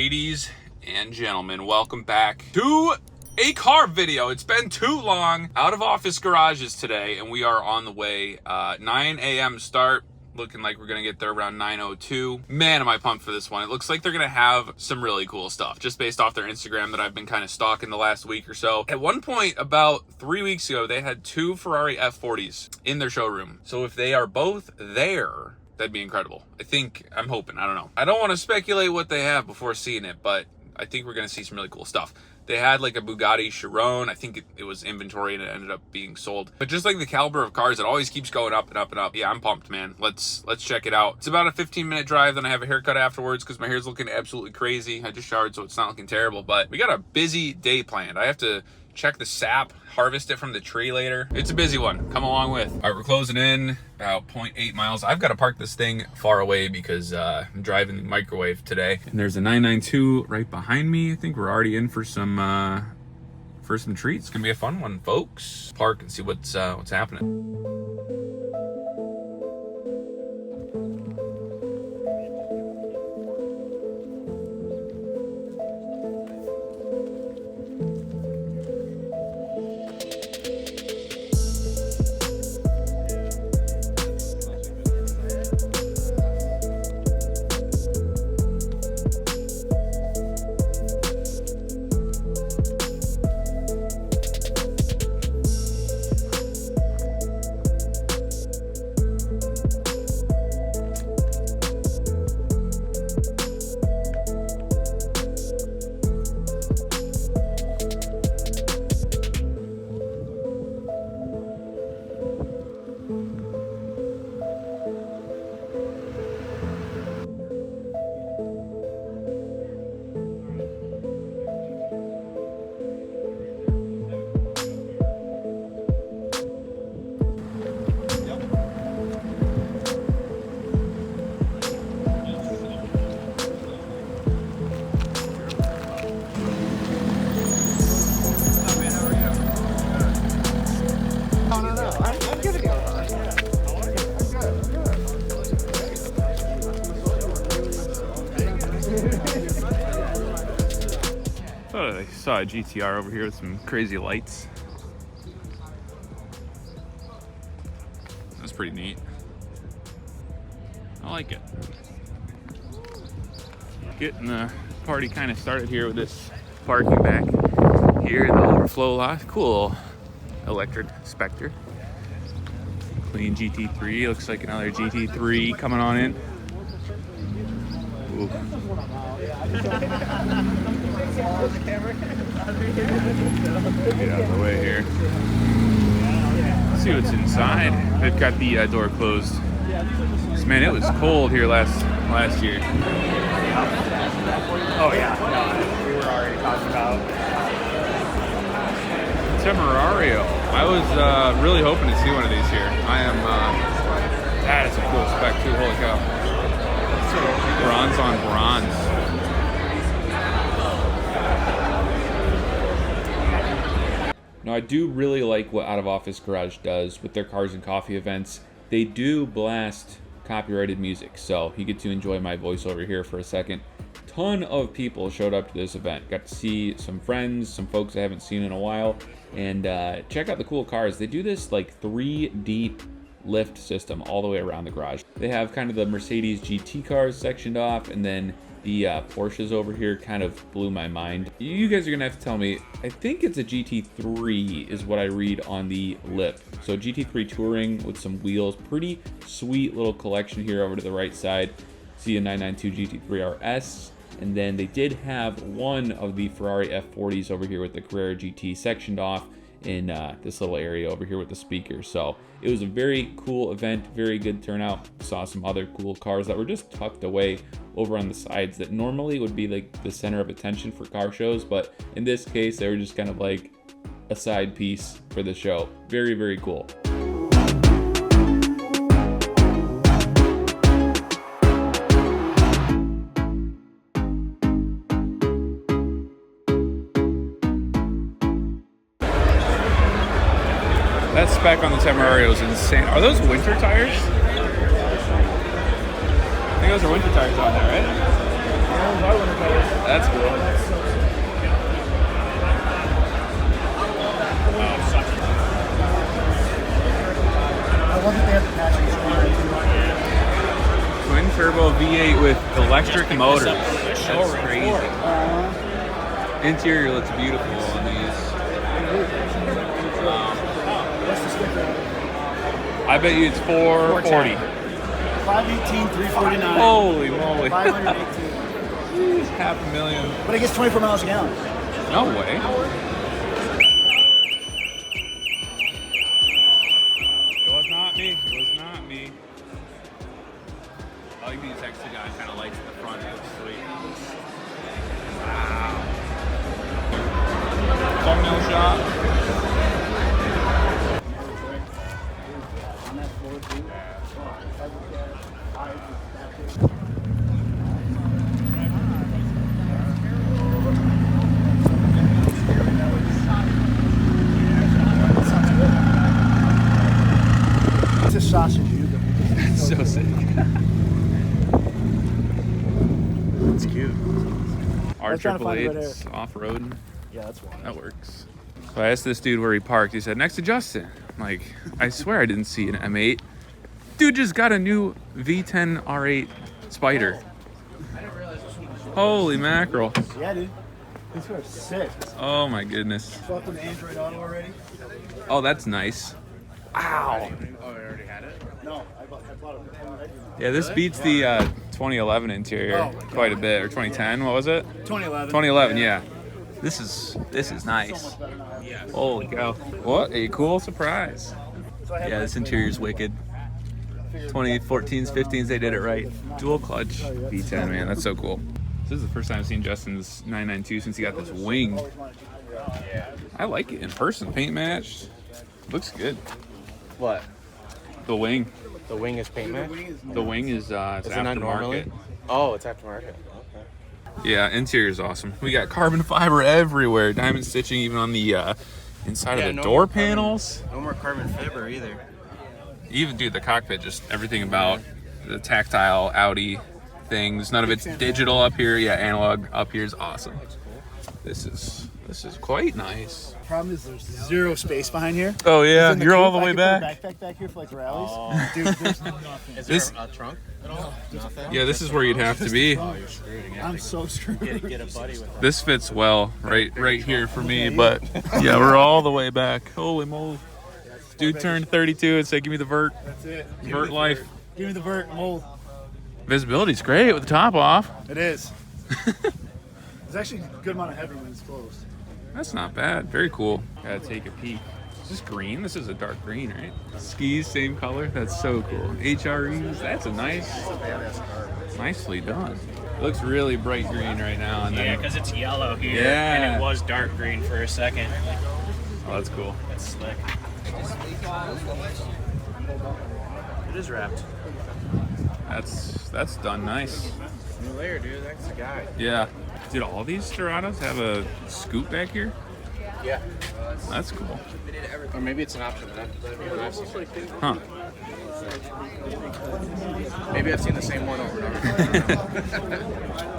Ladies and gentlemen, welcome back to a car video. It's been too long. Out of office garages today, and we are on the way. 9 a.m. start. Looking like we're gonna get there around 9:02. Man, am I pumped for this one. It looks like they're gonna have some really cool stuff, just based off their Instagram that I've been kind of stalking the last week or so. At one point, about 3 weeks ago, they had 2 Ferrari F40s in their showroom. So if they are both there, that'd be incredible. I'm hoping, I don't know. I don't want to speculate what they have before seeing it, but I think we're gonna see some really cool stuff. They had like a Bugatti Chiron. I think it was inventory and it ended up being sold. But just like the caliber of cars, it always keeps going up and up and up. Yeah, I'm pumped, man. Let's check it out. It's about a 15-minute drive. Then I have a haircut afterwards because my hair's looking absolutely crazy. I just showered, so it's not looking terrible. But we got a busy day planned. I have to check the sap, harvest it from the tree later. It's a busy one. Come along with. All right, we're closing in about 0.8 miles. I've got to park this thing far away because I'm driving the microwave today. And there's a 992 right behind me. I think we're already in for some treats. It's gonna be a fun one, folks. Park and see what's happening. I saw a GTR over here with some crazy lights. That's pretty neat. I like it. Getting the party kind of started here with this parking back here in the overflow lot. Cool electric Spectre. Clean GT3. Looks like another GT3 coming on in. Ooh. Get out of the way here. Let's see what's inside. They've got the door closed. Man, it was cold here last year. Oh yeah, no, we were already talking about Temerario. I was really hoping to see one of these here. That is a cool spec too. Holy cow! Bronze on bronze. Now, I do really like what Out of Office Garage does with their Cars and Coffee events. They do blast copyrighted music, so you get to enjoy my voiceover here for a second. Ton of people showed up to this event. Got to see some friends, some folks I haven't seen in a while, and check out the cool cars. They do this like 3D lift system all the way around the garage. They have kind of the Mercedes GT cars sectioned off, and then the Porsches over here kind of blew my mind. You guys are gonna have to tell me. I think it's a GT3 is what I read on the lip. So GT3 Touring with some wheels. Pretty sweet little collection here over to the right side. See a 992 GT3 RS. And then they did have one of the Ferrari F40s over here with the Carrera GT sectioned off in this little area over here with the speakers. So it was a very cool event, very good turnout. Saw some other cool cars that were just tucked away over on the sides that normally would be like the center of attention for car shows, but in this case they were just kind of like a side piece for the show. Very, very cool. That spec on the Temerario is insane. Are those winter tires? I think those are winter tires on there, right? Yeah, those are winter tires. That's electric motors. That's crazy. Interior looks beautiful on these. I bet you it's 440. 518, 349. Holy moly. 518. $500,000. But it gets 24 miles a gallon. No way. It was not me. It was not me. I like these extra guys kind of lights in the front. It looks sweet. Wow. Thumbnail shot. It's a sausage, dude. That's so sick. It's cute. R888 off-roading. Yeah, that's one. That works. So I asked this dude where he parked. He said, next to Justin. I'm like, I swear I didn't see an M8. Dude just got a new V10 R8 Spider. Holy mackerel. Yeah, dude. These are sick. Oh my goodness. Fuck with Android Auto already? Oh, that's nice. Ow. Oh, you already had it? No, I bought it. Yeah, this beats the 2011 interior quite a bit. Or 2010, what was it? 2011. 2011, yeah. This is nice. Holy cow. What a cool surprise. Yeah, this interior is wicked. 2014s, 15s, they did it right. Dual clutch V10, man, that's so cool. This is the first time I've seen Justin's 992 since he got this wing. I like it in person, paint matched. Looks good. What? The wing. The wing is paint matched? The wing is it's Is it not normally? aftermarket. Oh, it's aftermarket. Okay. Yeah, interior is awesome. We got carbon fiber everywhere. Diamond stitching even on the inside of the door panels. No more carbon fiber either. Even, dude, the cockpit, just everything about the tactile Audi things. None of it's digital up here. Yeah, analog up here is awesome. This is quite nice. Problem is there's zero space behind here. Oh yeah, In the you're all coupe, the way I could back. put a backpack back here for like rallies. Dude, there's nothing. Is This- there a trunk at all? Nothing? Yeah, this is where you'd have to be. Oh, you're screwed again. I'm so screwed. Get a buddy with This fits well right here for me, but yeah, we're all the way back. Holy moly. Dude turned 32 and said, give me the vert. That's it. Vert life. Give me the vert mold. Visibility's great with the top off. It is. There's actually a good amount of headroom when it's closed. That's not bad. Very cool. Gotta take a peek. Is this green? This is a dark green, right? Skis, same color. That's so cool. HREs. That's a nicely done. It looks really bright green right now. And Yeah, then, because it's yellow here, Yeah. and it was dark green for a second. oh, that's cool. That's slick. It is wrapped. That's done nice. New layer, dude. That's the guy. Yeah. Did all these Torados have a scoop back here? Yeah. That's cool. Or maybe it's an option. But I've seen it. Huh. Maybe I've seen the same one over and over.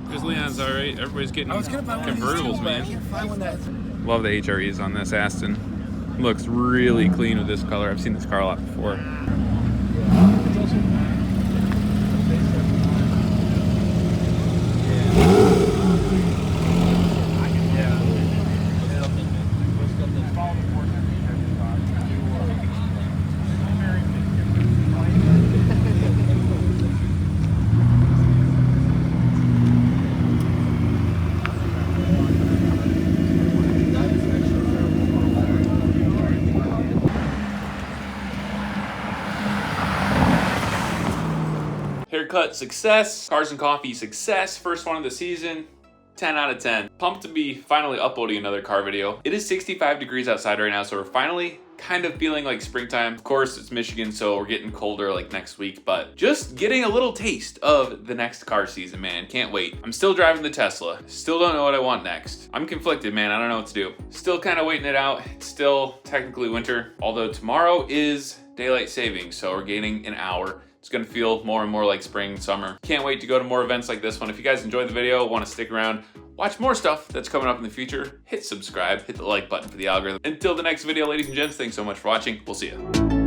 Because Leon's all right. Everybody's getting I was gonna buy one of these convertibles, too, but I man. can't find one that's. Love the HREs on this Aston. Looks really clean with this color. I've seen this car a lot before. Haircut success, cars and coffee success, first one of the season, 10 out of 10. Pumped to be finally uploading another car video. It is 65 degrees outside right now, so we're finally kind of feeling like springtime. Of course, it's Michigan, so we're getting colder like next week, but just getting a little taste of the next car season, man. Can't wait. I'm still driving the Tesla. Still don't know what I want next. I'm conflicted, man. I don't know what to do. Still kind of waiting it out. It's still technically winter, although tomorrow is daylight savings, so we're gaining an hour. It's gonna feel more and more like spring, summer. Can't wait to go to more events like this one. If you guys enjoyed the video, want to stick around, watch more stuff that's coming up in the future, hit subscribe, hit the like button for the algorithm. Until the next video, ladies and gents, thanks so much for watching. We'll see you.